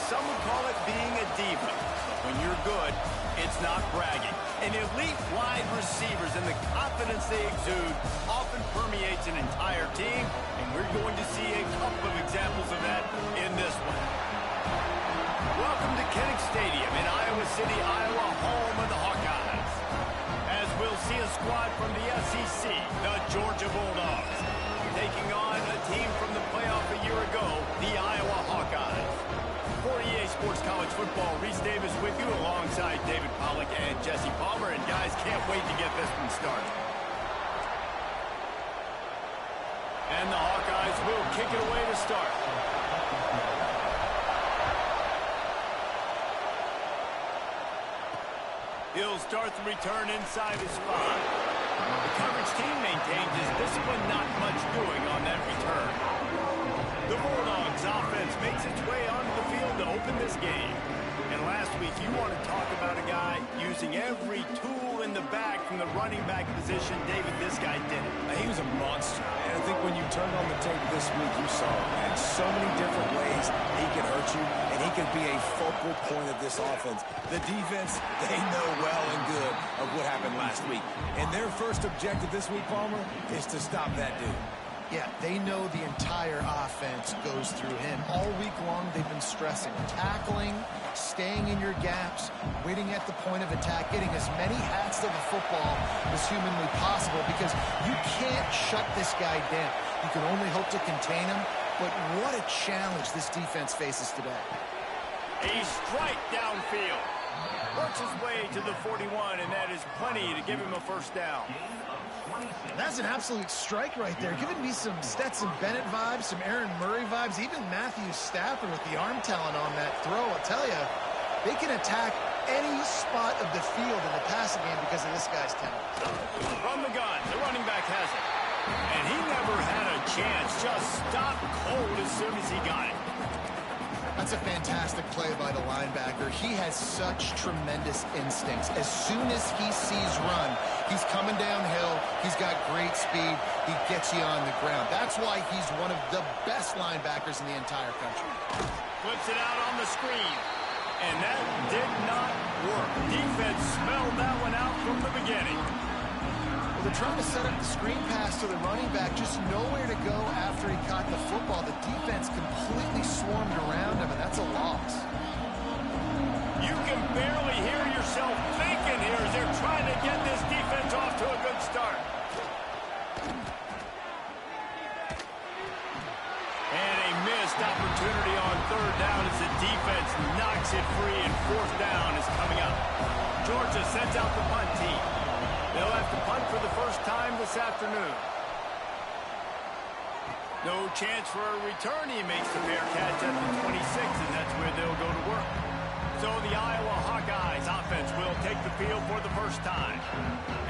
Some would call it being a diva. But when you're good, it's not bragging. And elite wide receivers and the confidence they exude often permeates an entire team, and we're going to see a couple of examples of that in this one. Welcome to Kinnick Stadium in Iowa City, Iowa, home of the Hawkeyes. As we'll see a squad from the SEC, the Georgia Bulldogs, taking on a team from the playoff a year ago, the Iowa Hawkeyes. For EA Sports College Football, Reese Davis with you alongside David Pollack and Jesse Palmer. And guys, can't wait to get this one started. And the Hawkeyes will kick it away to start. He'll start the return inside his 5. The coverage team maintains his discipline, not much doing on that return. The Bulldogs offense makes its way onto the field to open this game. And last week, you want to talk about a guy using every tool in the bag from the running back position. David, this guy did it. He was a monster. And I think when you turned on the tape this week, you saw it. In so many different ways, he can hurt you, and he can be a focal point of this offense. The defense, they know well and good of what happened last week. And their first objective this week, Palmer, is to stop that dude. Yeah, they know the entire offense goes through him. All week long, they've been stressing tackling, staying in your gaps, waiting at the point of attack, getting as many hats to the football as humanly possible, because you can't shut this guy down. You can only hope to contain him, but what a challenge this defense faces today. A strike downfield. Works his way to the 41, and that is plenty to give him a first down. That's an absolute strike right there. Giving me some Stetson Bennett vibes, some Aaron Murray vibes, even Matthew Stafford with the arm talent on that throw. I'll tell you, they can attack any spot of the field in the passing game because of this guy's talent. From the gun, the running back has it. And he never had a chance. Just stopped cold as soon as he got it. That's a fantastic play by the linebacker. He has such tremendous instincts. As soon as he sees run, he's coming downhill. He's got great speed. He gets you on the ground. That's why he's one of the best linebackers in the entire country. Flips it out on the screen. And that did not work. Defense smelled that one out from the beginning. Well, they're trying to set up the screen pass to the running back, just nowhere to go after he caught the football. The defense completely swarmed around him, and that's a loss. You can barely hear yourself thinking here as they're trying to get this defense off to a good start. And a missed opportunity on third down as the defense knocks it free, and fourth down is coming up. Georgia sends out the punt team. They'll have to punt for the first time this afternoon. No chance for a return. He makes the fair catch at the 26, and that's where they'll go to work. So the Iowa Hawkeyes offense will take the field for the first time.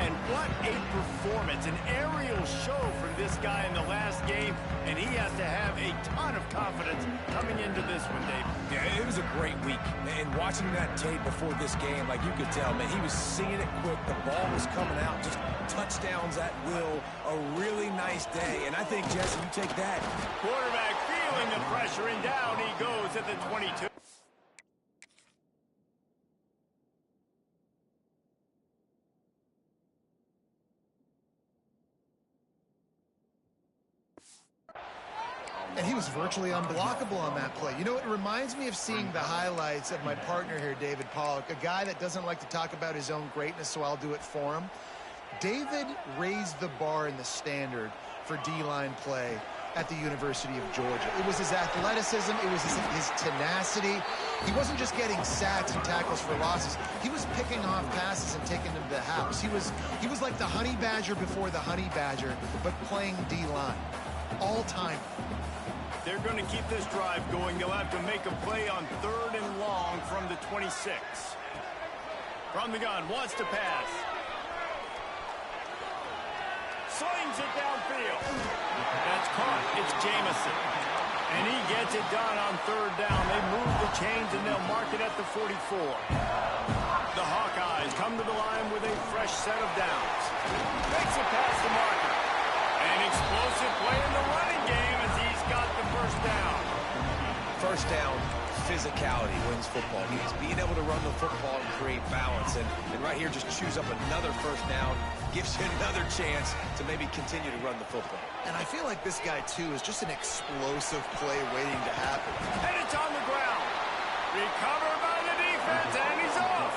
And what a performance, an aerial show from this guy in the last game, and he has to have a ton of confidence coming into this one, Dave. Yeah, it was a great week. And watching that tape before this game, like you could tell, man, he was seeing it quick. The ball was coming out, just touchdowns at will. A really nice day. And I think, Jesse, you take that. Quarterback feeling the pressure, and down he goes at the 22. And he was virtually unblockable on that play. You know, it reminds me of seeing the highlights of my partner here, David Pollack, a guy that doesn't like to talk about his own greatness, so I'll do it for him. David raised the bar in the standard for D-line play at the University of Georgia. It was his athleticism. It was his tenacity. He wasn't just getting sacks and tackles for losses. He was picking off passes and taking them to the house. He was like the honey badger before the honey badger, but playing D-line. All time. They're going to keep this drive going. They'll have to make a play on third and long from the 26. From the gun, wants to pass. Slings it downfield. That's caught. It's Jamison. And he gets it done on third down. They move the chains, and they'll mark it at the 44. The Hawkeyes come to the line with a fresh set of downs. Makes it past the marker. An explosive play in the running game as he's got the first down. First down, physicality wins football games. Being able to run the football and create balance. And right here, just choose up another first down. Gives you another chance to maybe continue to run the football. And I feel like this guy, too, is just an explosive play waiting to happen. And it's on the ground. Recovered by the defense, and he's off.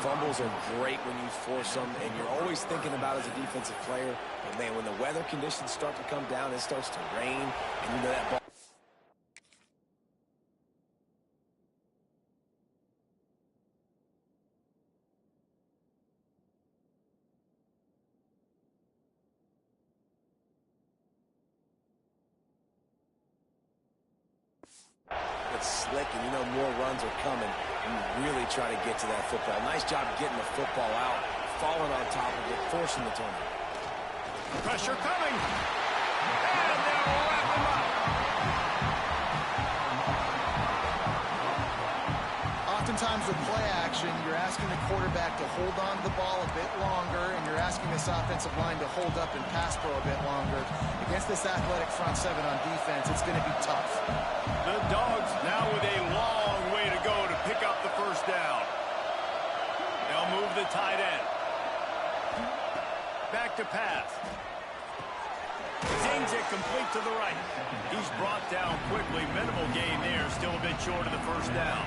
Fumbles are great when you force them, and you're always thinking about as a defensive player, but man, when the weather conditions start to come down, it starts to rain, and you know that ball. It's slick, and you know more runs are coming, and you really try to get to that football. Nice job getting the football out, falling on top of it, forcing the turnover. Pressure coming. And they'll wrap him up. Oftentimes with play action, you're asking the quarterback to hold on to the ball a bit longer, and you're asking this offensive line to hold up and pass pro a bit longer. Against this athletic front seven on defense, it's going to be tough. The Dogs now with a long way to go to pick up the first down. They'll move the tight end. Back to pass. Zings it complete to the right. He's brought down quickly. Minimal gain there. Still a bit short of the first down.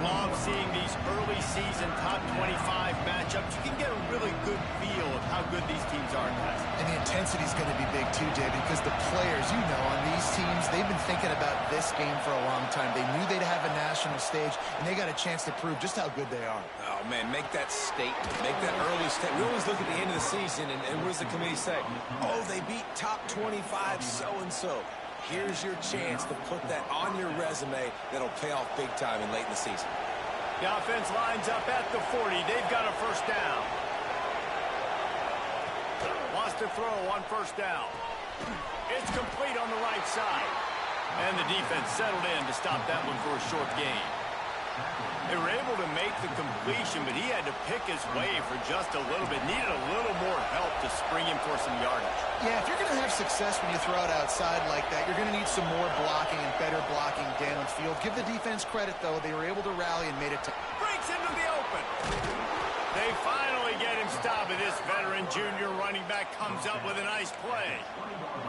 Love seeing these early season top 25 matchups. You can get a really good feel of how good these teams are, guys. And the intensity is going to be big too, David, because the players, you know, on these teams, they've been thinking about this game for a long time. They knew they'd have a national stage, and they got a chance to prove just how good they are. Oh, man, make that statement. Make that early statement. We always look at the end of the season, and what does the committee say? Oh, they beat top 25 so-and-so. Here's your chance to put that on your resume that'll pay off big time and late in the season. The offense lines up at the 40. They've got a first down. Lost a throw on first down. It's complete on the right side. And the defense settled in to stop that one for a short gain. They were able to make the completion, but he had to pick his way for just a little bit. Needed a little more help to spring him for some yardage. Yeah, if you're going to have success when you throw it outside like that, you're going to need some more blocking and better blocking downfield. Give the defense credit, though. They were able to rally and made it. Breaks into the open. They finally get him stopped, and this veteran junior running back comes up with a nice play.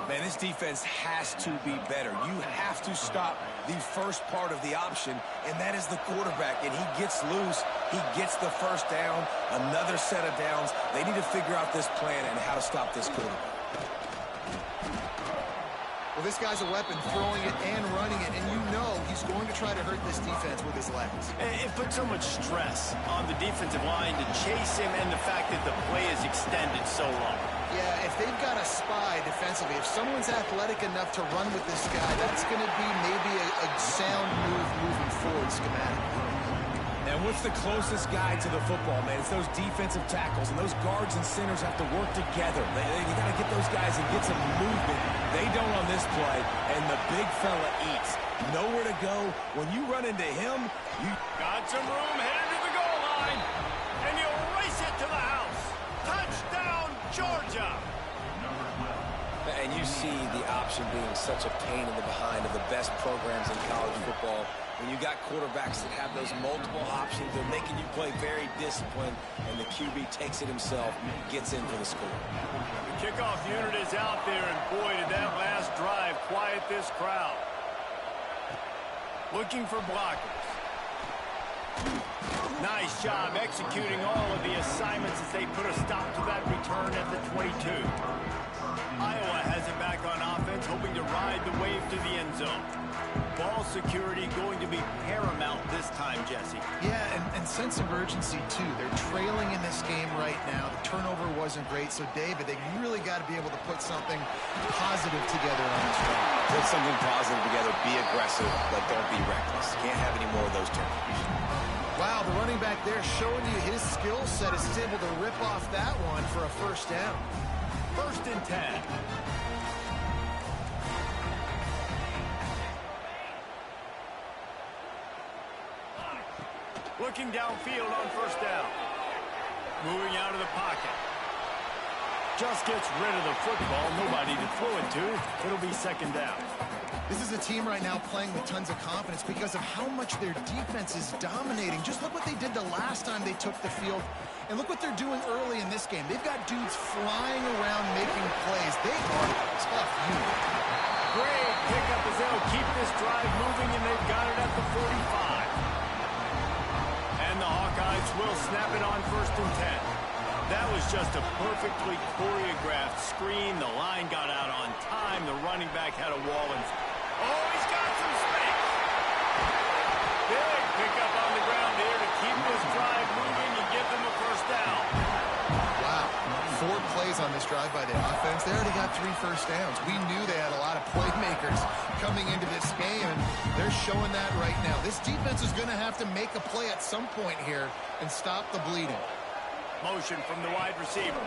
Man, this defense has to be better. You have to stop the first part of the option, and that is the quarterback. And he gets loose. He gets the first down, another set of downs. They need to figure out this plan and how to stop this quarterback. Well, this guy's a weapon, throwing it and running it, and you know he's going to try to hurt this defense with his legs. It puts so much stress on the defensive line to chase him, and the fact that the play is extended so long. Yeah, if they've got a spy defensively, if someone's athletic enough to run with this guy, that's going to be maybe a sound move moving forward schematically. And what's the closest guy to the football, man? It's those defensive tackles, and those guards and centers have to work together. You got to get those guys and get some movement. They don't on this play, and the big fella eats. Nowhere to go. When you run into him, you got some room headed to the goal line, and you race it to the house. Touchdown, Georgia! And you see the option being such a pain in the behind of the best programs in college football. When you got quarterbacks that have those multiple options, they're making you play very disciplined, and the QB takes it himself, gets in for the score. The kickoff unit is out there, and boy, did that last drive quiet this crowd. Looking for blockers. Nice job executing all of the assignments as they put a stop to that return at the 22. Iowa has it back on offense, hoping to ride the wave to the end zone. Ball security going to be paramount this time, Jesse. Yeah, and sense of urgency, too. They're trailing in this game right now. The turnover wasn't great, so, David, they really got to be able to put something positive together on this drive. Put something positive together, be aggressive, but don't be reckless. Can't have any more of those turnovers. Wow, the running back there showing you his skill set is able to rip off that one for a first down. 1st and 10. Looking downfield on first down. Moving out of the pocket. just gets rid of the football. Nobody to throw it to. It'll be second down. This is a team right now playing with tons of confidence because of how much their defense is dominating. Just look what they did the last time they took the field, and look what they're doing early in this game. They've got dudes flying around making plays. They are tough unit. Great pickup as they'll keep this drive moving, and they've got it at the 45. And the Hawkeyes will snap it on 1st and 10. That was just a perfectly choreographed screen. The line got out on time. The running back had a wall in. Oh, he's got some space. Big pickup on the ground here to keep this drive moving and give them a 1st down. Wow. 4 plays on this drive by the offense. They already got 3 first downs. We knew they had a lot of playmakers coming into this game, and they're showing that right now. This defense is going to have to make a play at some point here and stop the bleeding. Motion from the wide receiver.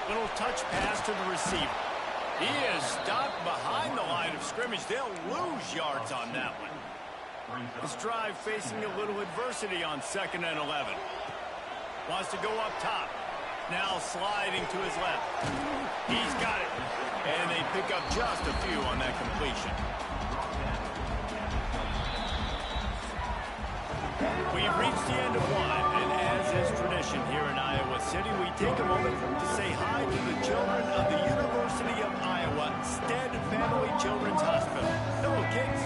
Little touch pass to the receiver. He is stopped behind the line of scrimmage. They'll lose yards on that one. This drive facing a little adversity on 2nd and 11. Wants to go up top. Now sliding to his left. He's got it. And they pick up just a few on that completion. We've reached the end of one, and as is tradition here in Iowa City, we take a moment to say hi to the children of the University of Iowa Stead Family Children's Hospital. Hello, kids.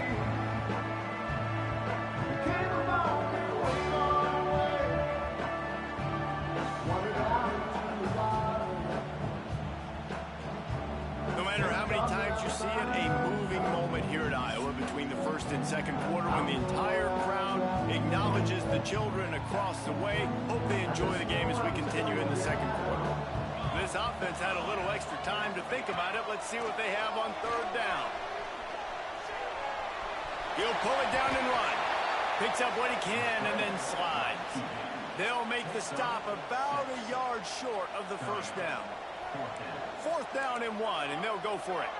No matter how many times you see it, a moving moment here at Iowa between the 1st and 2nd quarter when the entire crowd acknowledges the children across the way. Hope they enjoy the game as we continue in the 2nd quarter. This offense had a little extra time to think about it. Let's see what they have on 3rd down. He'll pull it down and run. Picks up what he can and then slides. They'll make the stop about a yard short of the 1st down. 4th down and 1, and they'll go for it.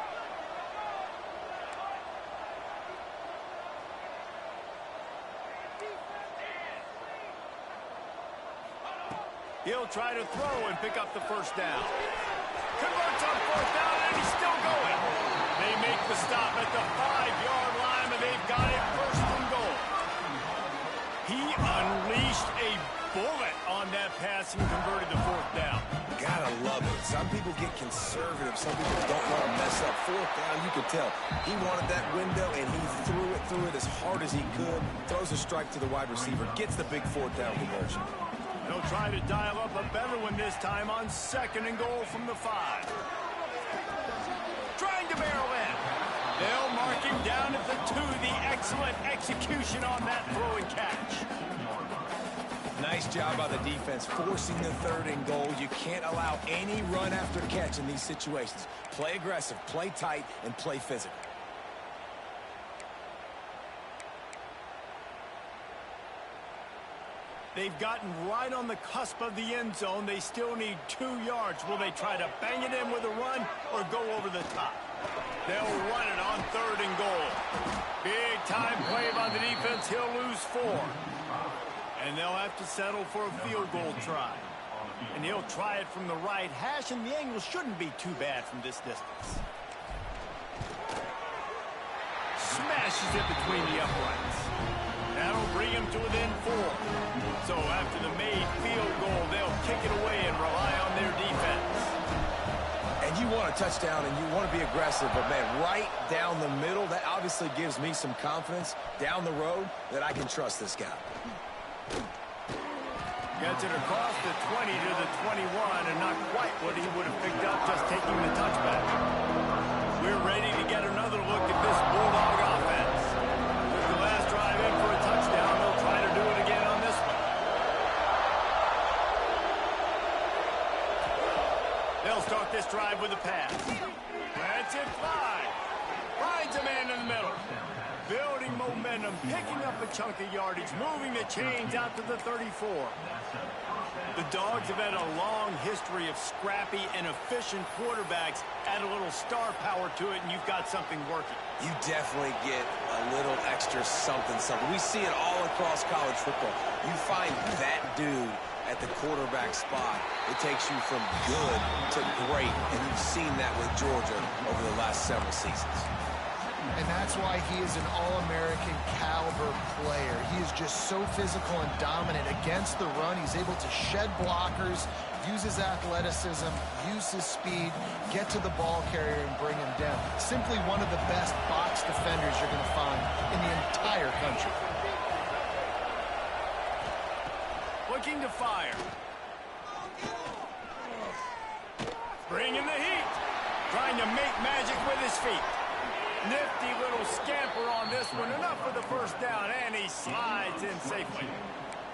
He'll try to throw and pick up the 1st down. Converts on 4th down, and he's still going. They make the stop at the 5-yard line, and they've got it 1st and goal. He unleashed a bullet on that pass and converted the 4th down. Gotta love it. Some people get conservative. Some people don't want to mess up. 4th down, you could tell. He wanted that window, and he threw it as hard as he could. Throws a strike to the wide receiver. Gets the big 4th down conversion. They'll try to dial up a better one this time on 2nd and goal from the 5. Trying to barrel in. They'll mark him down at the 2. The excellent execution on that throw and catch. Nice job by the defense, forcing the 3rd and goal. You can't allow any run after catch in these situations. Play aggressive, play tight, and play physical. They've gotten right on the cusp of the end zone. They still need 2 yards. Will they try to bang it in with a run or go over the top? They'll run it on 3rd and goal. Big time play by the defense. He'll lose 4. And they'll have to settle for a field goal try. And he'll try it from the right hash, and the angle shouldn't be too bad from this distance. Smashes it between the uprights. That'll bring him to within 4. So after the made field goal, they'll kick it away and rely on their defense. And you want a touchdown and you want to be aggressive, but man, right down the middle, that obviously gives me some confidence down the road that I can trust this guy. Gets it across the 20 to the 21, and not quite what he would have picked up just taking the touchback. We're ready to get another look at this Bulldog offense. With the last drive in for a touchdown, they'll try to do it again on this one. They'll start this drive with a pass. That's it, 5. Finds a man in the middle. Building momentum, picking up a chunk of yardage, moving the chains out to the 34. The Dogs have had a long history of scrappy and efficient quarterbacks. Add a little star power to it, and you've got something working. You definitely get a little extra something. We see it all across college football. You find that dude at the quarterback spot, it takes you from good to great, and you've seen that with Georgia over the last several seasons. And that's why he is an All-American caliber player. He is just so physical and dominant against the run. He's able to shed blockers, use his athleticism, use his speed, get to the ball carrier and bring him down. Simply one of the best box defenders you're going to find in the entire country. Looking to fire. Bringing the heat. Trying to make magic with his feet. Nifty little scamper on this one. Enough for the first down, and he slides in safely.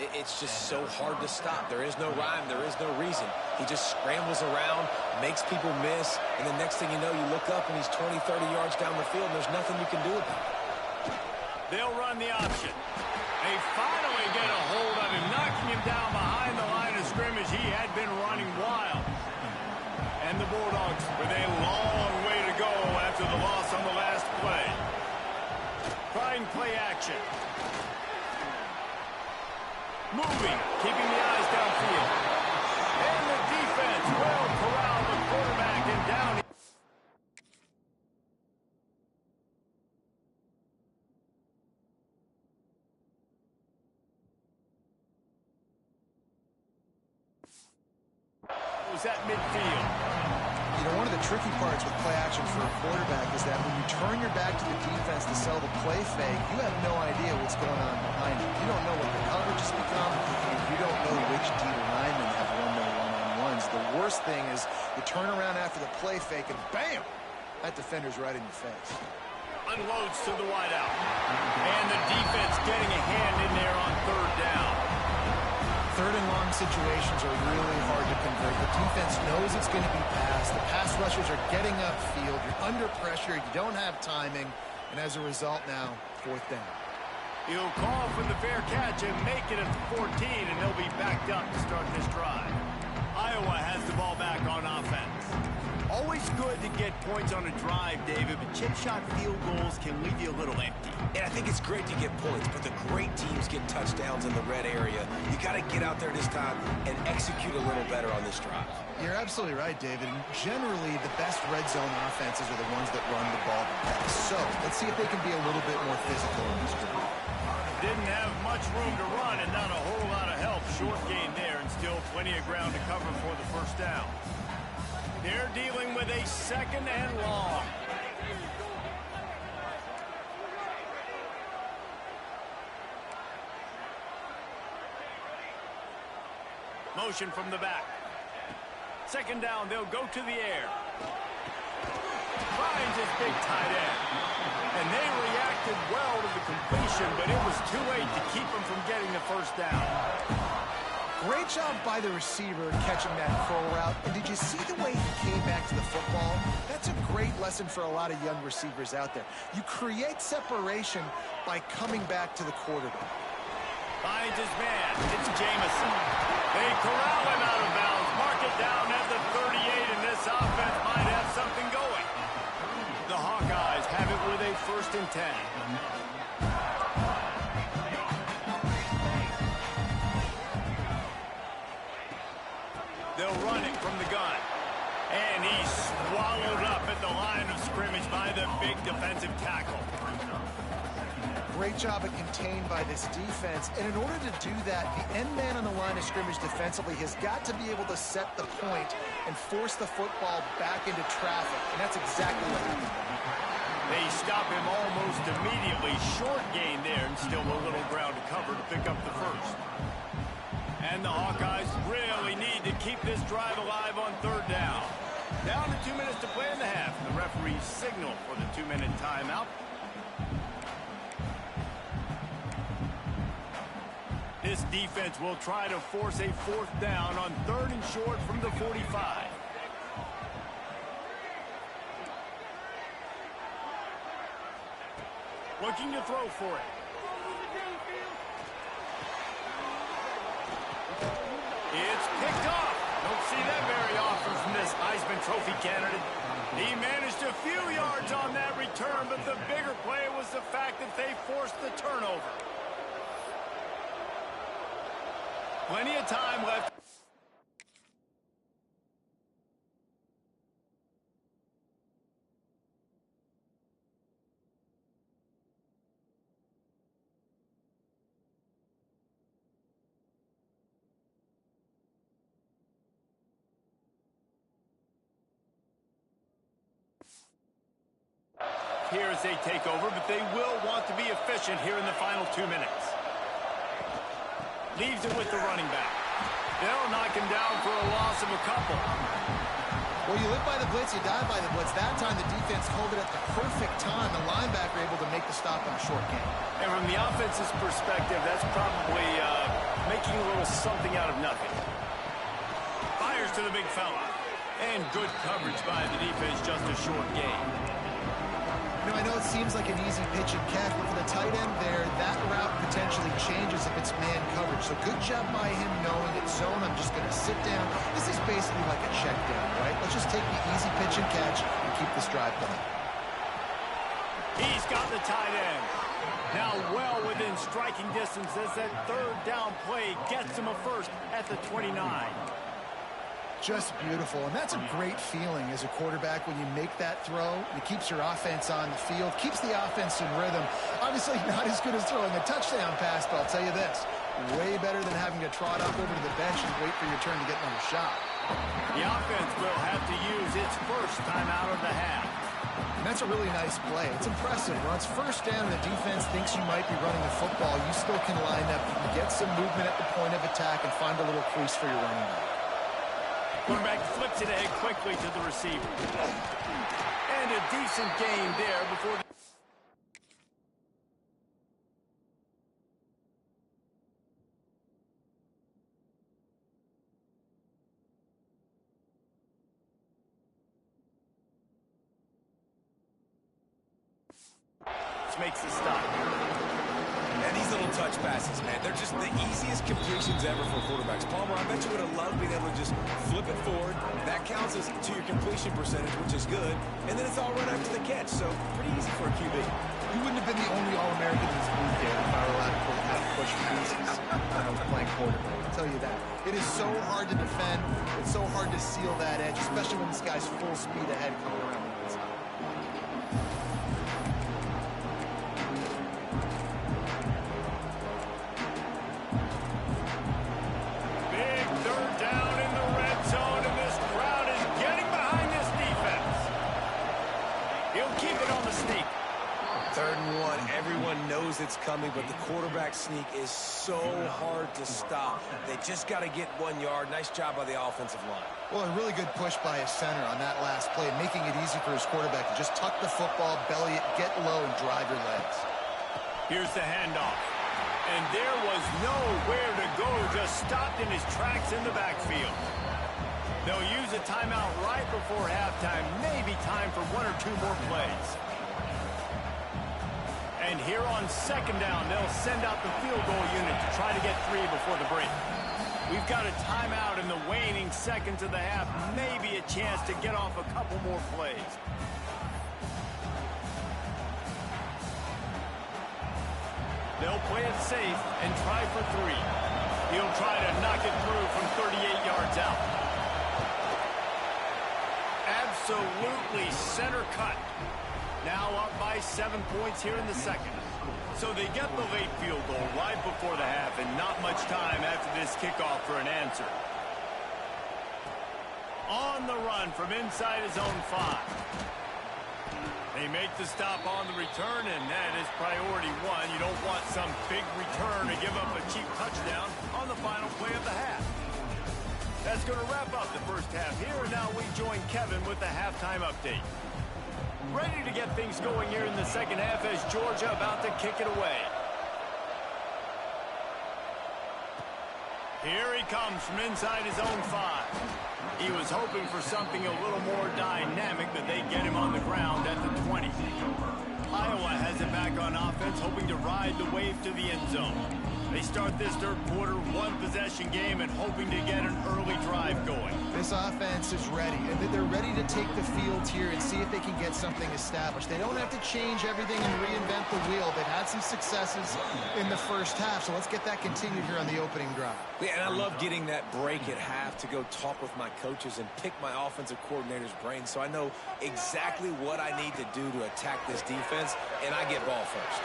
It's just so hard to stop. There is no rhyme. There is no reason. He just scrambles around, makes people miss, and the next thing you know, you look up and he's 20, 30 yards down the field, and there's nothing you can do about it. They'll run the option. They finally get a hold of him, knocking him down behind the line of scrimmage. He had been running wild. And the Bulldogs with a long way to go after the loss on the last play. Trying play action. Moving, keeping the eyes downfield. And the defense will corral the quarterback and down. Was at midfield. You know, one of the tricky parts with play action for a quarterback is that when you turn your back to the defense to sell the play fake, you have no idea what's going on behind you. You don't know what the coverage has become, and you don't know which D linemen have won their one-on-ones. The worst thing is you turn around after the play fake, and bam! That defender's right in your face. Unloads to the wideout. And the defense getting a hand in there on third down. Third and long situations are really hard to convert. The defense knows it's going to be passed. The pass rushers are getting upfield. You're under pressure. You don't have timing. And as a result now, fourth down. He'll call for the fair catch and make it at 14, and they'll be backed up to start this drive. Iowa has the ball back on offense. Always good to get points on a drive, David, but chip shot field goals can leave you a little empty. And I think it's great to get points, but the great teams get touchdowns in the red area. You got to get out there this time and execute a little better on this drive. You're absolutely right, David. And generally, the best red zone offenses are the ones that run the ball the best. So let's see if they can be a little bit more physical in this drive. Didn't have much room to run and not a whole lot of help. Short gain there and still plenty of ground to cover for the first down. They're dealing with a second and long. Motion from the back. Second down, they'll go to the air. Finds his big tight end. And they reacted well to the completion, but it was too late to keep him from getting the first down. Great job by the receiver catching that curl route. And did you see the way he came back to the football? That's a great lesson for a lot of young receivers out there. You create separation by coming back to the quarterback. Finds his man. It's Jamison. They corral him out of bounds. Mark it down at the 38, and this offense might have something going. The Hawkeyes have it with a 1st and 10. They'll run it from the gun. And he's swallowed up at the line of scrimmage by the big defensive tackle. Great job at contained by this defense. And in order to do that, the end man on the line of scrimmage defensively has got to be able to set the point and force the football back into traffic. And that's exactly what happened. They stop him almost immediately. Short gain there and still a little ground to cover to pick up the first. And the Hawkeyes really need to keep this drive alive on third down. Down to 2 minutes to play in the half. The referees signal for the 2-minute timeout. This defense will try to force a 4th down on 3rd and short from the 45. Looking to throw for it. It's Trophy candidate. He managed a few yards on that return, but the bigger play was the fact that they forced the turnover. Plenty of time left. Here as they take over, but they will want to be efficient here in the final 2 minutes. Leaves it with the running back. They'll knock him down for a loss of a couple. Well, you live by the blitz, you die by the blitz. That time the defense called it at the perfect time. The linebacker able to make the stop on a short gain. And from the offense's perspective, that's probably making a little something out of nothing. Fires to the big fella. And good coverage by the defense, just a short gain. You know, I know it seems like an easy pitch and catch, but for the tight end there, that route potentially changes if it's man coverage. So good job by him knowing it's zone. I'm just going to sit down. This is basically like a check down, right? Let's just take the easy pitch and catch and keep this drive going. He's got the tight end. Now well within striking distance as that third down play gets him a first at the 29. Just beautiful, and that's a great feeling as a quarterback when you make that throw. It keeps your offense on the field, keeps the offense in rhythm. Obviously not as good as throwing a touchdown pass, but I'll tell you this, way better than having to trot up over to the bench and wait for your turn to get another shot. The offense will have to use its first time out of the half. And that's a really nice play. It's impressive. When it's first down and the defense thinks you might be running the football, you still can line up. You can get some movement at the point of attack and find a little crease for your running back. Quarterback flips it ahead quickly to the receiver. And a decent gain there before the... makes the stop. And these little touch passes, man, they're just the easiest completions ever for quarterbacks. Palmer, I bet you would have loved being able to just flip it forward. That counts as to your completion percentage, which is good. And then it's all right after the catch, so pretty easy for a QB. You wouldn't have been the only All-American in this league, Dave, if I were allowed to have push pieces when I was playing quarterback. I'll tell you that. It is so hard to defend. It's so hard to seal that edge, especially when this guy's full speed ahead coming around the inside. Knows it's coming, but the quarterback sneak is so hard to stop. They just got to get 1 yard. Nice job by the offensive line. Well, a really good push by his center on that last play, making it easy for his quarterback to just tuck the football, belly it, get low, and drive your legs. Here's the handoff. And there was nowhere to go, just stopped in his tracks in the backfield. They'll use a timeout right before halftime, maybe time for 1 or 2 more plays. And here on second down, they'll send out the field goal unit to try to get 3 before the break. We've got a timeout in the waning seconds of the half, maybe a chance to get off a couple more plays. They'll play it safe and try for 3. He'll try to knock it through from 38 yards out. Absolutely center cut. Now up by 7 points here in the second. So they get the late field goal right before the half and not much time after this kickoff for an answer. On the run from inside his own 5. They make the stop on the return, and that is priority 1. You don't want some big return to give up a cheap touchdown on the final play of the half. That's going to wrap up the first half here, and now we join Kevin with the halftime update. Ready to get things going here in the second half as Georgia about to kick it away. Here he comes from inside his own 5. He was hoping for something a little more dynamic, but they get him on the ground at the 20. Iowa has it back on offense, hoping to ride the wave to the end zone. They start this third quarter, one-possession game and hoping to get an early drive going. This offense is ready, and they're ready to take the field here and see if they can get something established. They don't have to change everything and reinvent the wheel. They've had some successes in the first half, so let's get that continued here on the opening drive. Yeah, and I love getting that break at half to go talk with my coaches and pick my offensive coordinator's brain so I know exactly what I need to do to attack this defense, and I get ball first.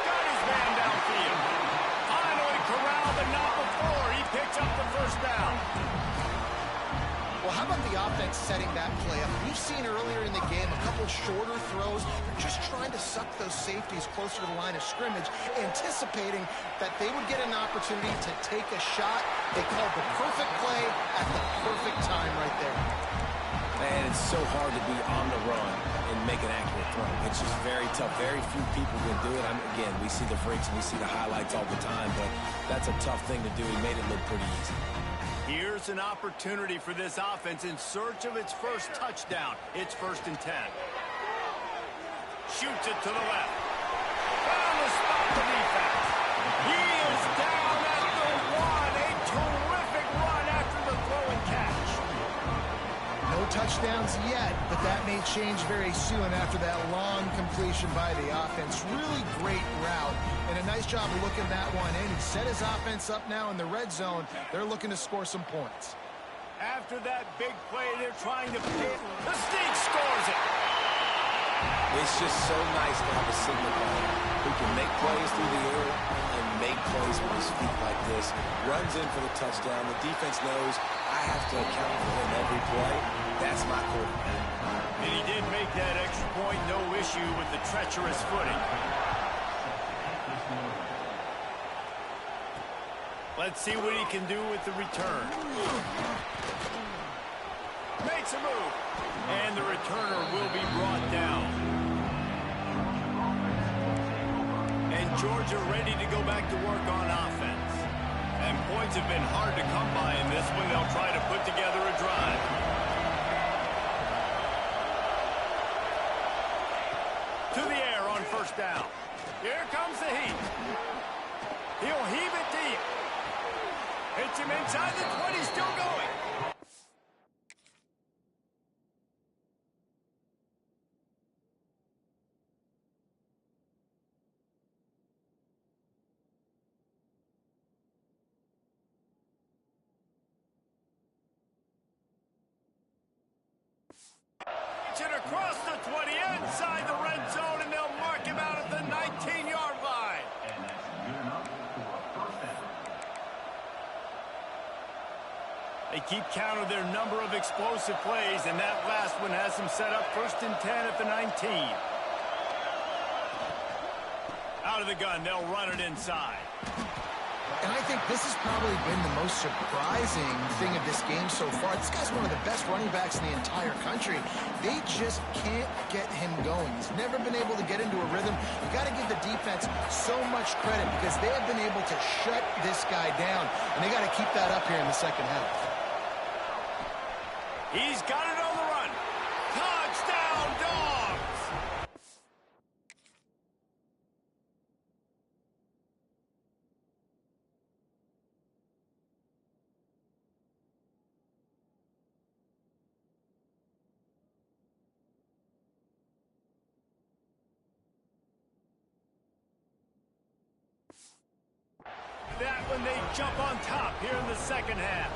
Got his man downfield. Finally corralled, but not before. He picks up the first down. Well, how about the offense setting that play up? We've seen earlier in the game a couple shorter throws. They're just trying to suck those safeties closer to the line of scrimmage, anticipating that they would get an opportunity to take a shot. They called the perfect play at the perfect time right there. Man, it's so hard to be on the run and make an accurate throw. It's just very tough. Very few people can do it. Again, we see the freaks and we see the highlights all the time, but that's a tough thing to do. He made it look pretty easy. Here's an opportunity for this offense in search of its first touchdown. It's 1st and 10. Shoots it to the left. Found the spot the defense. He is down at the 1. A terrific run after the throw and catch. No touchdowns yet, but that may change very soon after that long completion by the offense. Really great route, and a nice job of looking that one in. He set his offense up now in the red zone. They're looking to score some points. After that big play, they're trying to pit. The Sneak scores it. It's just so nice to have a signal player who can make plays through the air and make plays with his feet like this. Runs in for the touchdown. The defense knows I have to account for him every play. That's my quarterback. And he did make that extra point, no issue with the treacherous footing. Let's see what he can do with the return. Makes a move. And the returner will be brought down. And Georgia ready to go back to work on offense. And points have been hard to come by in this one. They'll try to put together a drive. To the air on 1st down. Here comes the heat. He'll heave it deep. Hits him inside the 20, still going. Across the 20, inside the red zone, and they'll mark him out at the 19-yard line. They keep count of their number of explosive plays, and that last one has them set up 1st and 10 at the 19. Out of the gun, they'll run it inside. And I think this has probably been the most surprising thing of this game so far. This guy's one of the best running backs in the entire country. They just can't get him going. He's never been able to get into a rhythm. You got to give the defense so much credit because they have been able to shut this guy down, and they got to keep that up here in the second half. He's got it on the run. Touchdown, Dogs! That when they jump on top here in the second half.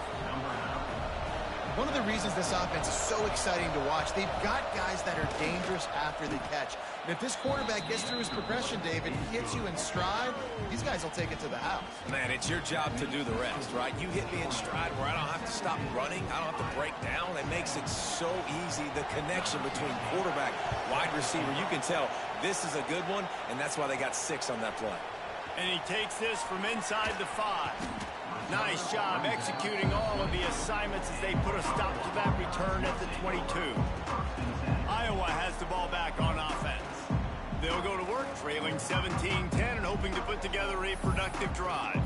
One of the reasons this offense is so exciting to watch, they've got guys that are dangerous after the catch. And if this quarterback gets through his progression, David, he hits you in stride, these guys will take it to the house. Man, it's your job to do the rest, right? You hit me in stride where I don't have to stop running. I don't have to break down. It makes it so easy. The connection between quarterback, wide receiver, you can tell this is a good one, and that's why they got 6 on that play. And he takes this from inside the 5. Nice job executing all of the assignments as they put a stop to that return at the 22. Iowa has the ball back on offense. They'll go to work trailing 17-10 and hoping to put together a productive drive.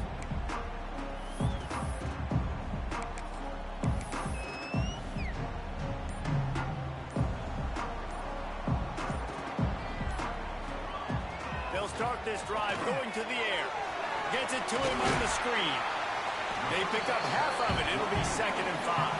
They'll start this drive going to the air. Gets it to him on the screen. They pick up half of it. It'll be 2nd and 5.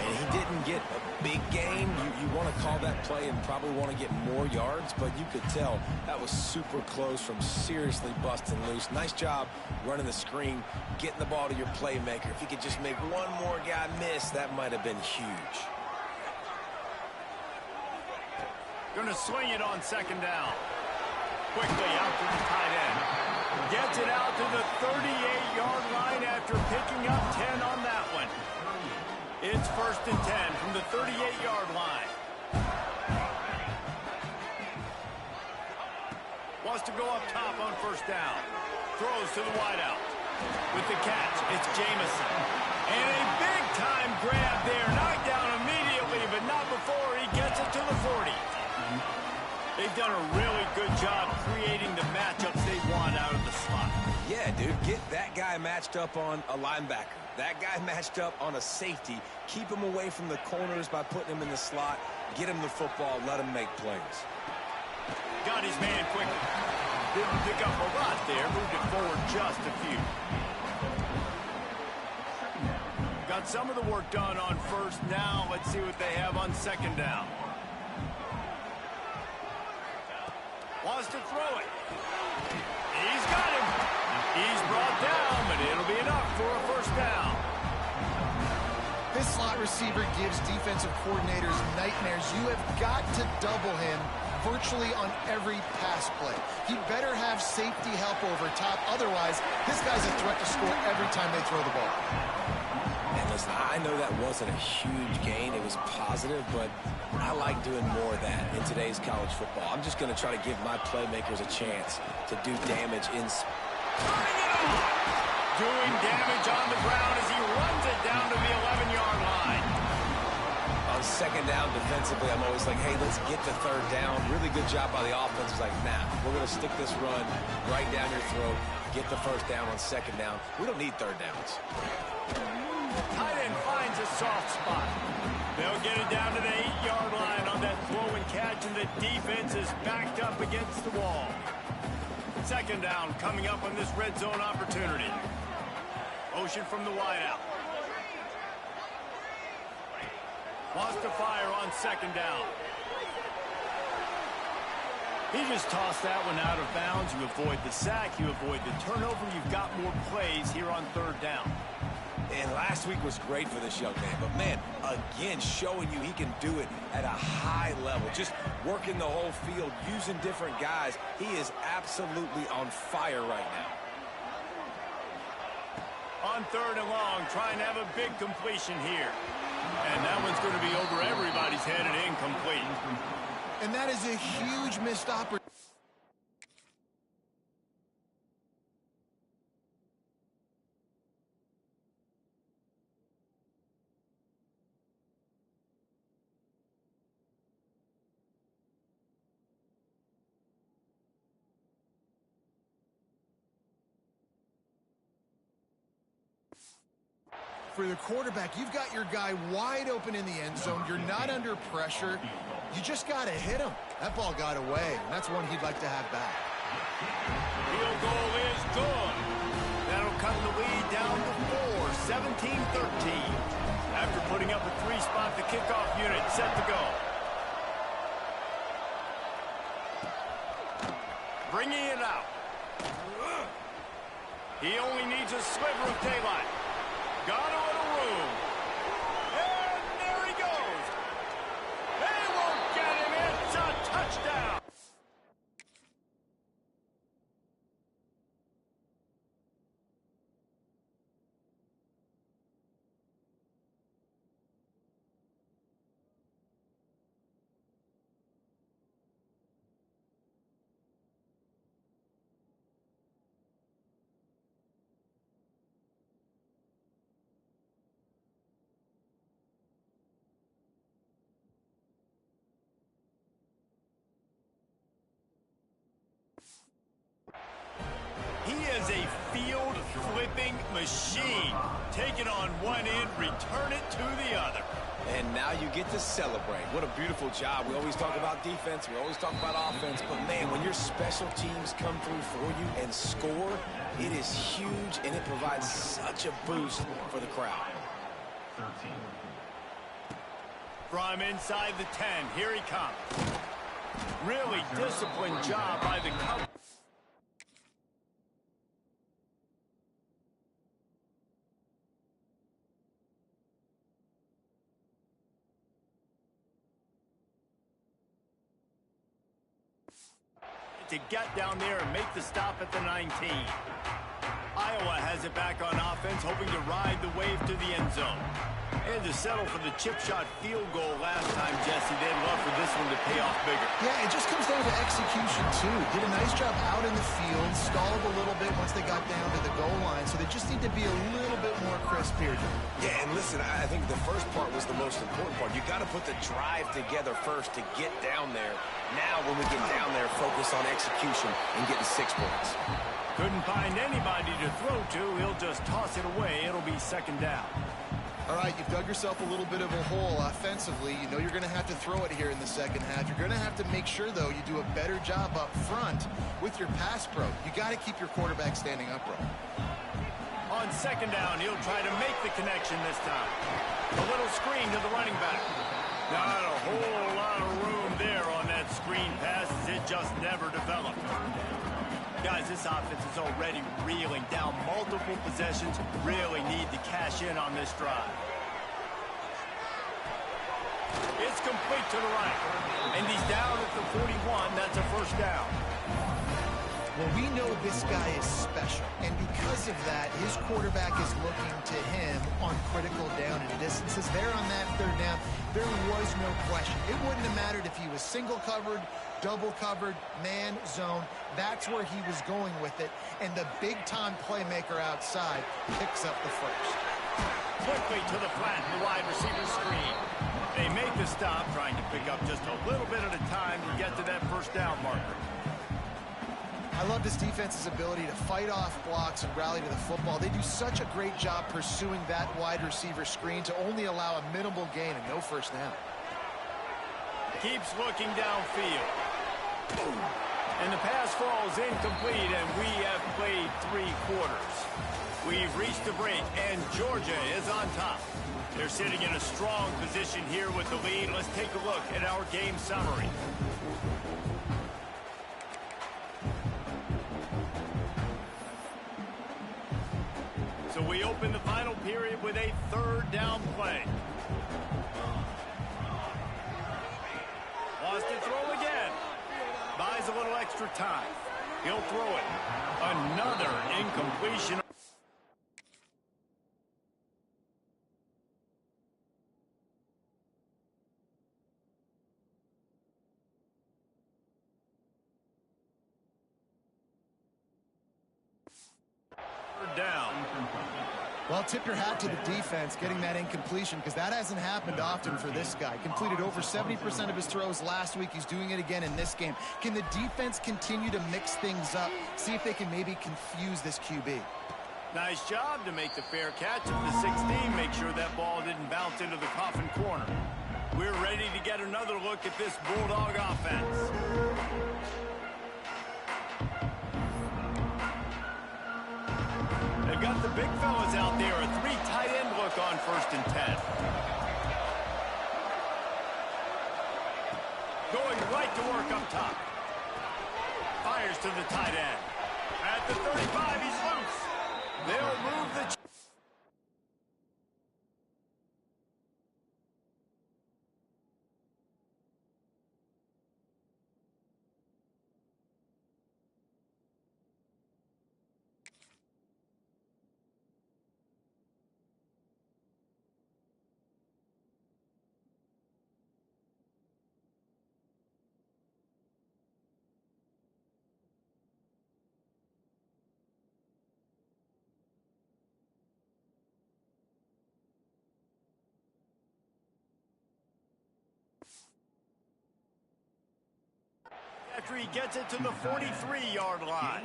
And he didn't get a big gain. You want to call that play and probably want to get more yards, but you could tell that was super close from seriously busting loose. Nice job running the screen, getting the ball to your playmaker. If he could just make one more guy miss, that might have been huge. Going to swing it on 2nd down. Quickly out to the tight end. Gets it out to the 38-yard line after picking up 10 on that one. It's 1st and 10 from the 38-yard line. Wants to go up top on 1st down. Throws to the wideout. With the catch, it's Jamison. And a big-time grab there. Knocked down immediately, but not before he gets it to the 40. They've done a really good job creating the matchups they want out of the slot. Yeah, dude, get that guy matched up on a linebacker. That guy matched up on a safety. Keep him away from the corners by putting him in the slot. Get him the football. Let him make plays. Got his man quickly. Didn't pick up a lot there. Moved it forward just a few. Got some of the work done on 1st. Now let's see what they have on 2nd down. Wants to throw it. He's got him. He's brought down, but it'll be enough for a 1st down. This slot receiver gives defensive coordinators nightmares. You have got to double him virtually on every pass play. He better have safety help over top. Otherwise, this guy's a threat to score every time they throw the ball. And listen, I know that wasn't a huge gain. It was positive, but I like doing more of that in today's college football. I'm just going to try to give my playmakers a chance to do damage in space. Turning it on. Doing damage on the ground as he runs it down to the 11-yard line. On 2nd down defensively, I'm always like, hey, let's get the 3rd down. Really good job by the offense. It's like, nah, we're going to stick this run right down your throat, get the 1st down on 2nd down. We don't need 3rd downs. Tight end finds a soft spot. They'll get it down to the 8-yard line on that throw and catch, and the defense is backed up against the wall. 2nd down coming up on this red zone opportunity. Motion from the wideout. Wants to fire on 2nd down. He just tossed that one out of bounds. You avoid the sack, you avoid the turnover. You've got more plays here on 3rd down. And last week was great for this young man. But, man, again, showing you he can do it at a high level. Just working the whole field, using different guys. He is absolutely on fire right now. On 3rd and long, trying to have a big completion here. And that one's going to be over everybody's head and incomplete. And that is a huge missed opportunity. For the quarterback, you've got your guy wide open in the end zone. You're not under pressure. You just got to hit him. That ball got away, and that's one he'd like to have back. Field goal is good. That'll cut the lead down to 4, 17-13. After putting up a 3-spot, the kickoff unit set to go. Bringing it out. He only needs a sliver of daylight. Got a little room. And there he goes. They won't get him. It's a touchdown. is a field-flipping machine. Take it on one end, return it to the other. And now you get to celebrate. What a beautiful job. We always talk about defense. We always talk about offense. But, man, when your special teams come through for you and score, it is huge, and it provides such a boost for the crowd. From inside the 10, here he comes. Really disciplined job by the cover. To get down there and make the stop at the 19. Iowa has it back on offense, hoping to ride the wave to the end zone. And to settle for the chip shot field goal last time, Jesse. They'd love for this one to pay off bigger. Yeah, it just comes down to execution, too. Did a nice job out in the field, stalled a little bit once they got down to the goal line, so they just need to be a little bit more crisp here. Yeah, and listen, I think the first part was the most important part. You got to put the drive together first to get down there. Now, when we get down there, focus on execution and getting 6 points. Couldn't find anybody to throw to. He'll just toss it away. It'll be second down. All right, you've dug yourself a little bit of a hole offensively. You know you're going to have to throw it here in the second half. You're going to have to make sure, though, you do a better job up front with your pass pro. You got to keep your quarterback standing upright. On second down, he'll try to make the connection this time. A little screen to the running back. Not a whole lot of room there on that screen pass, as it just never developed. Guys, this offense is already reeling down multiple possessions. Really need to cash in on this drive. It's complete to the right. And he's down at the 41. That's a first down. Well, we know this guy is special, and because of that, his quarterback is looking to him on critical down and distances. There on that third down, there was no question. It wouldn't have mattered if he was single covered, double covered, man, zone. That's where he was going with it, and the big-time playmaker outside picks up the first. Quickly to the flat, the wide receiver screen. They make the stop, trying to pick up just a little bit at a time to get to that first down marker. I love this defense's ability to fight off blocks and rally to the football. They do such a great job pursuing that wide receiver screen to only allow a minimal gain and no first down. Keeps looking downfield. And the pass falls incomplete, and we have played 3 quarters. We've reached the break, and Georgia is on top. They're sitting in a strong position here with the lead. Let's take a look at our game summary. So we open the final period with a third down play. Wants to throw again. Buys a little extra time. He'll throw it. Another incompletion. Down. Well, tip your hat to the defense getting that incompletion, because that hasn't happened often for this guy. Completed over 70% of his throws last week. He's doing it again in this game. Can the defense continue to mix things up, see if they can maybe confuse this QB? Nice job to make the fair catch at the 16. Make sure that ball didn't bounce into the coffin corner. We're ready to get another look at this Bulldog offense. They've got the big fellas out there. A 3 tight end look on 1st and 10. Going right to work up top. Fires to the tight end. At the 35, he's loose. They'll move the... after he gets it to the 43-yard line.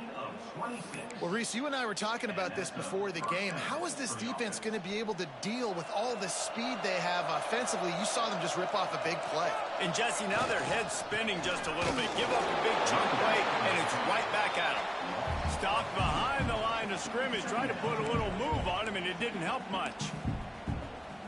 Well, Reese, you and I were talking about this before the game. How is this defense going to be able to deal with all the speed they have offensively? You saw them just rip off a big play. And, Jesse, now their head's spinning just a little bit. Give up a big chunk play, and it's right back at them. Stopped behind the line of scrimmage, tried to put a little move on him, and it didn't help much.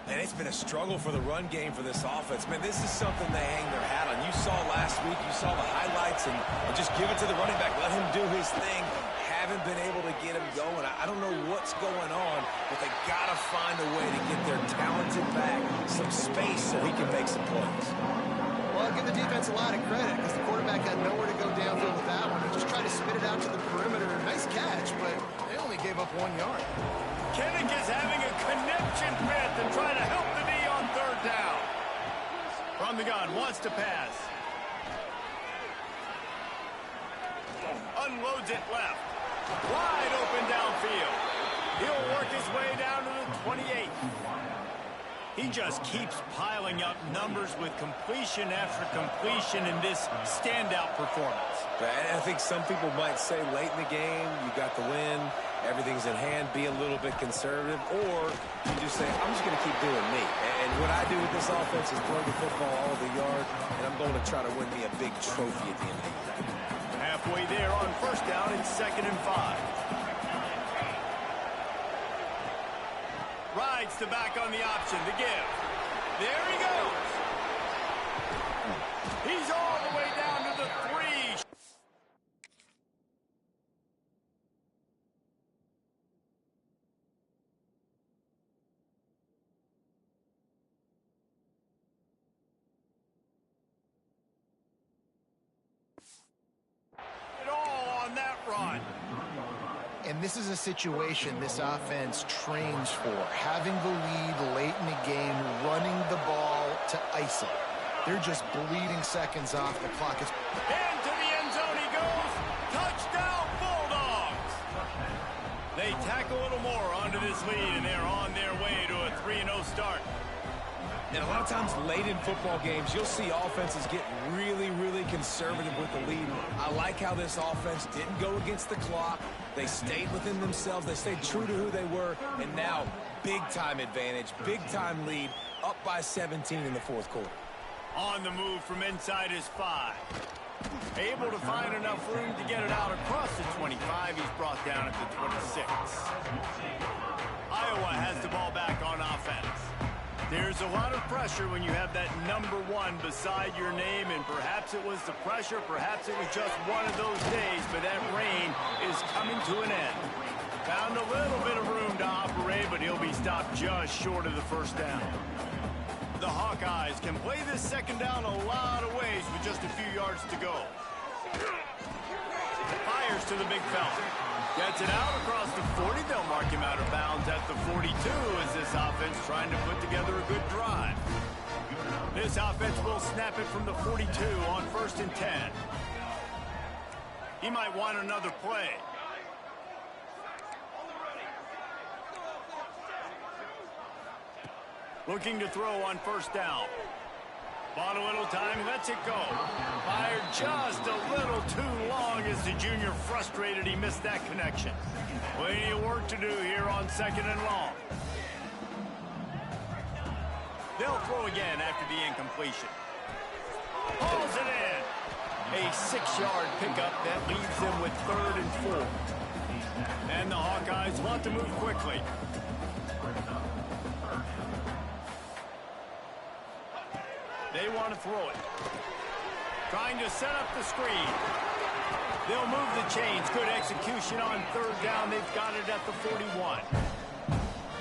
And it's been a struggle for the run game for this offense. Man, this is something they hang their hat on. You saw last week, you saw the highlights, and just give it to the running back. Let him do his thing. Haven't been able to get him going. I don't know what's going on, but they got to find a way to get their talented back some space so he can make some plays. Well, I'll give the defense a lot of credit because the quarterback had nowhere to go downfield with that one. He just tried to spit it out to the perimeter. Nice catch, but they only gave up 1 yard. Kinnick is having a connection with and trying to help the D on third down. From the gun, wants to pass. Unloads it left. Wide open downfield. He'll work his way down to the 28. He just keeps piling up numbers with completion after completion in this standout performance. I think some people might say late in the game, you got the win, everything's in hand, be a little bit conservative, or you just say, I'm just going to keep doing me. And what I do with this offense is throw the football all over the yard, and I'm going to try to win me a big trophy at the end of the year. Halfway there on first down, it's 2nd and 5. Rides to back on the option, the give. There he goes. He's all the way down to the 3. It all on that run. And this is a situation this offense trains for. Having the lead late in the game, running the ball to ice it. They're just bleeding seconds off the clock. Into the end zone he goes. Touchdown, Bulldogs. They tack a little more onto this lead, and they're on their way to a 3-0 start. And a lot of times late in football games, you'll see offenses get really, really conservative with the lead. I like how this offense didn't go against the clock. They stayed within themselves. They stayed true to who they were. And now, big-time advantage, big-time lead, up by 17 in the fourth quarter. On the move from inside his 5. Able to find enough room to get it out across the 25. He's brought down at the 26. Iowa has the ball back on offense. There's a lot of pressure when you have that number 1 beside your name, and perhaps it was the pressure, perhaps it was just one of those days, but that rain is coming to an end. Found a little bit of room to operate, but he'll be stopped just short of the first down. The Hawkeyes can play this second down a lot of ways with just a few yards to go. Fires to the big fella. Gets it out across the 40. They'll mark him out of bounds at the 42 as this offense trying to put together a good drive. This offense will snap it from the 42 on 1st and 10. He might want another play. Looking to throw on first down. Bought a little time, lets it go. Fired just a little too long as the junior frustrated he missed that connection. Plenty of work to do here on 2nd and long. They'll throw again after the incompletion. Pulls it in. A 6-yard pickup that leaves them with 3rd and 4. And the Hawkeyes want to move quickly. They want to throw it. Trying to set up the screen. They'll move the chains. Good execution on 3rd down. They've got it at the 41.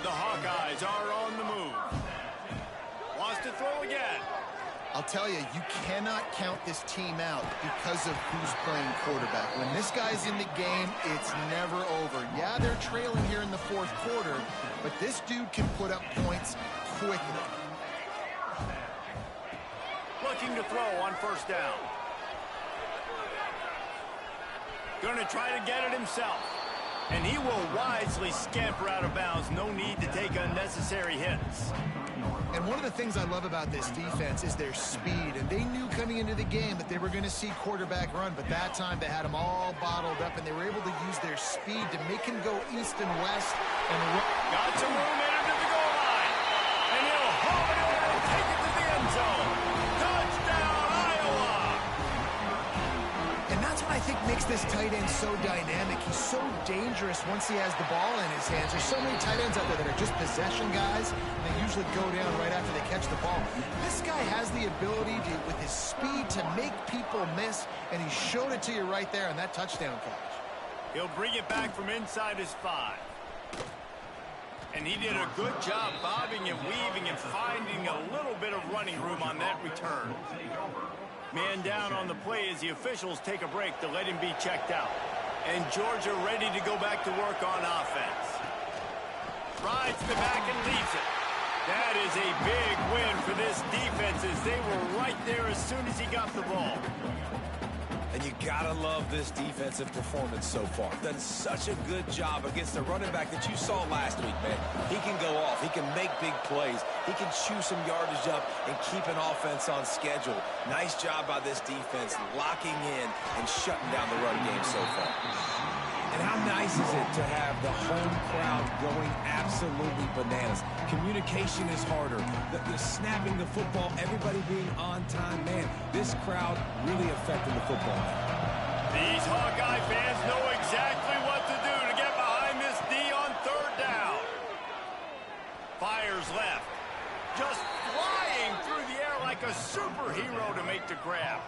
The Hawkeyes are on the move. Wants to throw again. I'll tell you, you cannot count this team out because of who's playing quarterback. When this guy's in the game, it's never over. Yeah, they're trailing here in the 4th quarter, but this dude can put up points quickly. Looking to throw on 1st down. Going to try to get it himself. And he will wisely scamper out of bounds. No need to take unnecessary hits. And one of the things I love about this defense is their speed. And they knew coming coming into the game that they were going to see quarterback run, but that time they had him all bottled up, and they were able to use their speed to make him go east and west. And got some room in him to the goal line. And he'll haul it over and take it to the end zone. Touchdown, Iowa! And that's what I think makes this tight end so dynamic. He's so dangerous once he has the ball in his hands. There's so many tight ends out there that are just possession guys, and they usually go down right after they catch the ball. This guy has the ability to, with his speed, to make people miss, and he showed it to you right there on that touchdown catch. He'll bring it back from inside his 5. And he did a good job bobbing and weaving and finding a little bit of running room on that return. Man down on the play as the officials take a break to let him be checked out. And Georgia ready to go back to work on offense. Rides the back and leaves it. That is a big win for this defense as they were right there as soon as he got the ball. And you gotta love this defensive performance so far. Done such a good job against the running back that you saw last week, man. He can go off. He can make big plays. He can chew some yardage up and keep an offense on schedule. Nice job by this defense locking in and shutting down the run game so far. And how nice is it to have the home crowd going absolutely bananas? Communication is harder. The snapping the football, everybody being on time. Man, this crowd really affecting the football. These Hawkeye fans know exactly what to do to get behind this D on 3rd down. Fires left. Just flying through the air like a superhero to make the grab.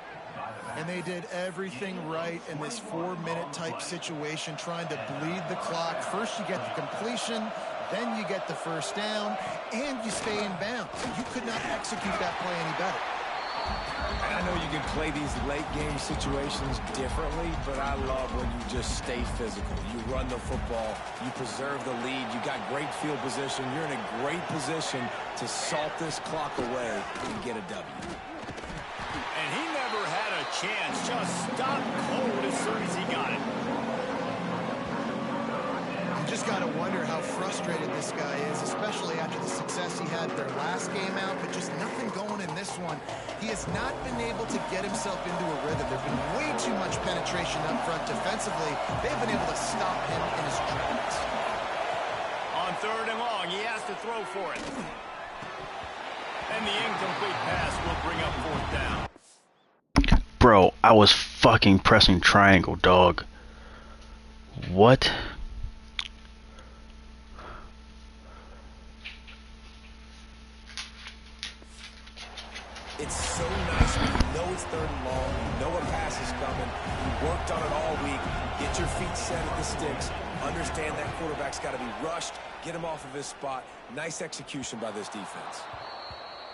And they did everything right in this 4-minute type situation, trying to bleed the clock. First you get the completion, then you get the first down, and you stay in bounds. You could not execute that play any better. I know you can play these late game situations differently, but I love when you just stay physical. You run the football, you preserve the lead, you got great field position, you're in a great position to salt this clock away and get a W. And he never had a chance, just stopped cold as soon as he got it. You just got to wonder how frustrated this guy is, especially after the success he had their last game out, but just nothing going in this one. He has not been able to get himself into a rhythm. There's been way too much penetration up front defensively. They've been able to stop him in his tracks. On 3rd and long, he has to throw for it. And the incomplete pass will bring up 4th down. Bro, I was fucking pressing triangle, dog. What? It's so nice when you know it's 3rd and long, you know a pass is coming, you worked on it all week, get your feet set at the sticks, understand that quarterback's got to be rushed, get him off of his spot. Nice execution by this defense.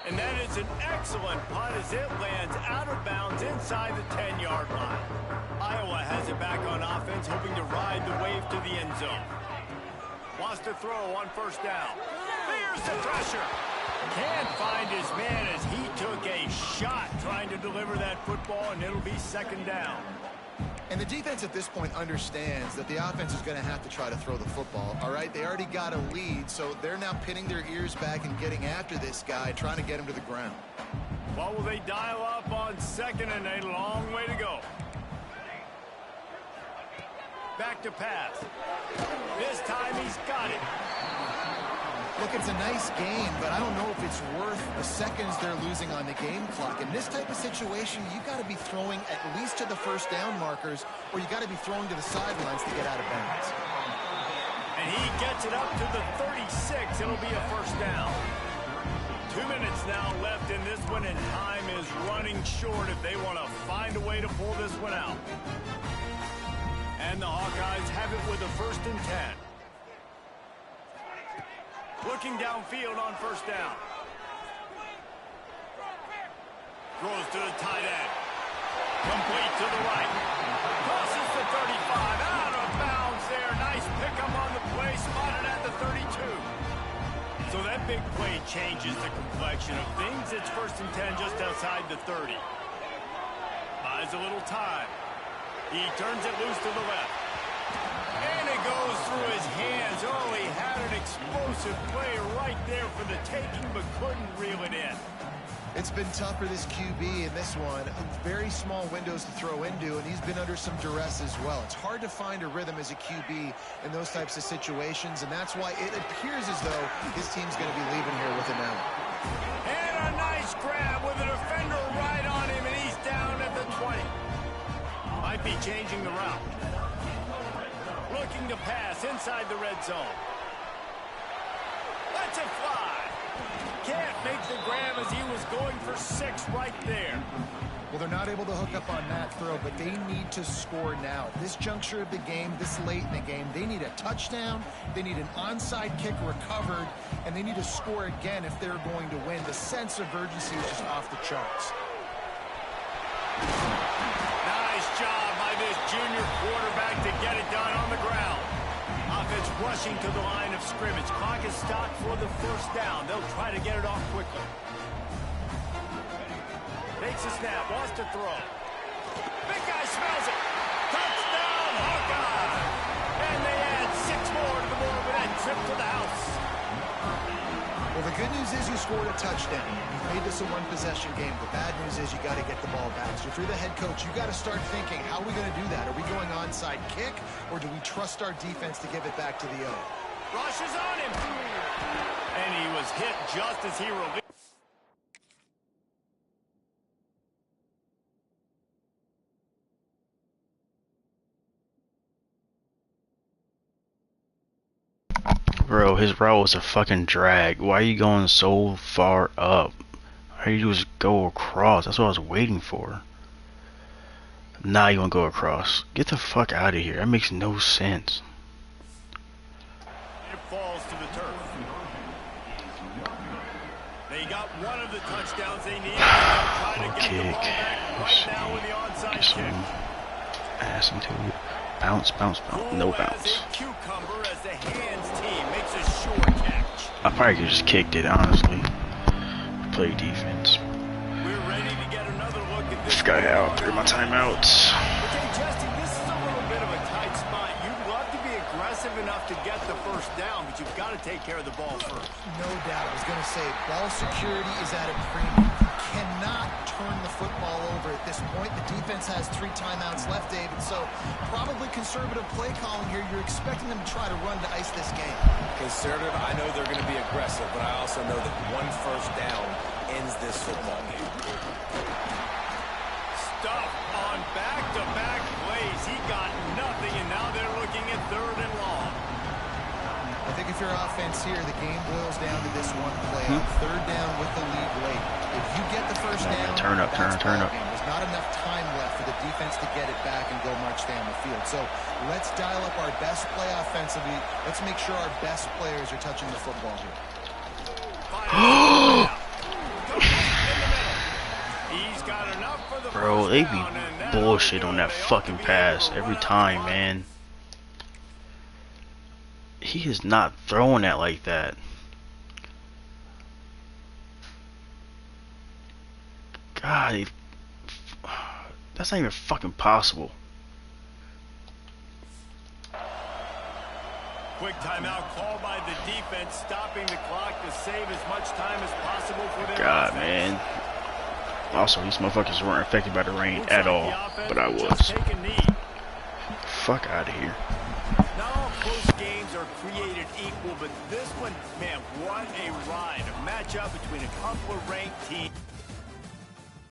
And that is an excellent punt as it lands out of bounds inside the 10-yard line. Iowa has it back on offense, hoping to ride the wave to the end zone. Wants to throw on 1st down. Fears the pressure. Can't find his man as he took a shot trying to deliver that football, and it'll be 2nd down. And the defense at this point understands that the offense is going to have to try to throw the football, all right? They already got a lead, so they're now pinning their ears back and getting after this guy, trying to get him to the ground. What will they dial up on 2nd and a long way to go? Back to pass. This time he's got it. Look, it's a nice game, but I don't know if it's worth the seconds they're losing on the game clock. In this type of situation, you got to be throwing at least to the 1st down markers, or you got to be throwing to the sidelines to get out of bounds. And he gets it up to the 36. It'll be a 1st down. 2 minutes now left in this one, and time is running short if they want to find a way to pull this one out. And the Hawkeyes have it with a 1st and 10. Looking downfield on 1st down. Throws to the tight end. Complete to the right. Crosses the 35. Out of bounds there. Nice pickup on the play. Spotted at the 32. So that big play changes the complexion of things. It's 1st and 10 just outside the 30. Buys a little time. He turns it loose to the left. And it goes through his hands. Oh, he had an explosive play right there for the taking, but couldn't reel it in. It's been tough for this QB in this one. Very small windows to throw into, and he's been under some duress as well. It's hard to find a rhythm as a QB in those types of situations, and that's why it appears as though his team's going to be leaving here with an L. And a nice grab with a defender right on him, and he's down at the 20. Might be changing the route. Looking to pass inside the red zone. Lets it fly. Can't make the grab as he was going for 6 right there. Well, they're not able to hook up on that throw, but they need to score now. This juncture of the game, this late in the game, they need a touchdown, they need an onside kick recovered, and they need to score again if they're going to win. The sense of urgency is just off the charts. Nice job by this junior quarterback to get it done on the ground. Offense rushing to the line of scrimmage. Clock is stopped for the first down. They'll try to get it off quickly. Takes a snap, wants to throw. Big guy smells it. Touchdown, Hawkeye! And they add 6 more to the board with that trip to the house. Well, the good news is you scored a touchdown. You've made this a one-possession game. The bad news is you got to get the ball back. So if you're the head coach, you got to start thinking, how are we going to do that? Are we going onside kick, or do we trust our defense to give it back to the O? Rush is on him. And he was hit just as he released. Bro, his route was a fucking drag. Why are you going so far up? Why you just go across? That's what I was waiting for. Now you want to go across. Get the fuck out of here. That makes no sense. It falls to the turf. They got one of the touchdowns they needed. They'll try to get the ball back right now with the onside kick. Ass into it. Bounce, bounce, bounce. No bounce. Cucumber as the hands team makes a short catch. I probably could just kicked it, honestly. Play defense. We're ready to get another look at this. Guy out through my timeouts. Okay, Jesse, this is a little bit of a tight spot. You'd love to be aggressive enough to get the first down, but you've got to take care of the ball first. No doubt. I was going to say, ball security is at a premium. You cannot turn the football over at this point. The defense has 3 timeouts left, David, so probably conservative play calling here. You're expecting them to try to run to ice this game. Conservative, I know they're going to be aggressive, but I also know that one first down ends this football game. Stuff on back-to-back plays. He got nothing, and now they're looking at 3rd and long. I think if you're offense here, the game boils down to this one play. 3rd down with the lead late. If you get the first down, turn up. There's not enough time left for the defense to get it back and go march down the field. So let's dial up our best play offensively. Let's make sure our best players are touching the football here. He's got enough for the Bro, they be bullshit on that fucking pass every time, man. He is not throwing that like that. God, that's not even fucking possible. Quick timeout called by the defense, stopping the clock to save as much time as possible for their God, offense. man. Also, these motherfuckers weren't affected by the rain at all, but I was. Fuck out of here. Not all close games are created equal, but this one, man, what a ride. A matchup between a couple of ranked teams.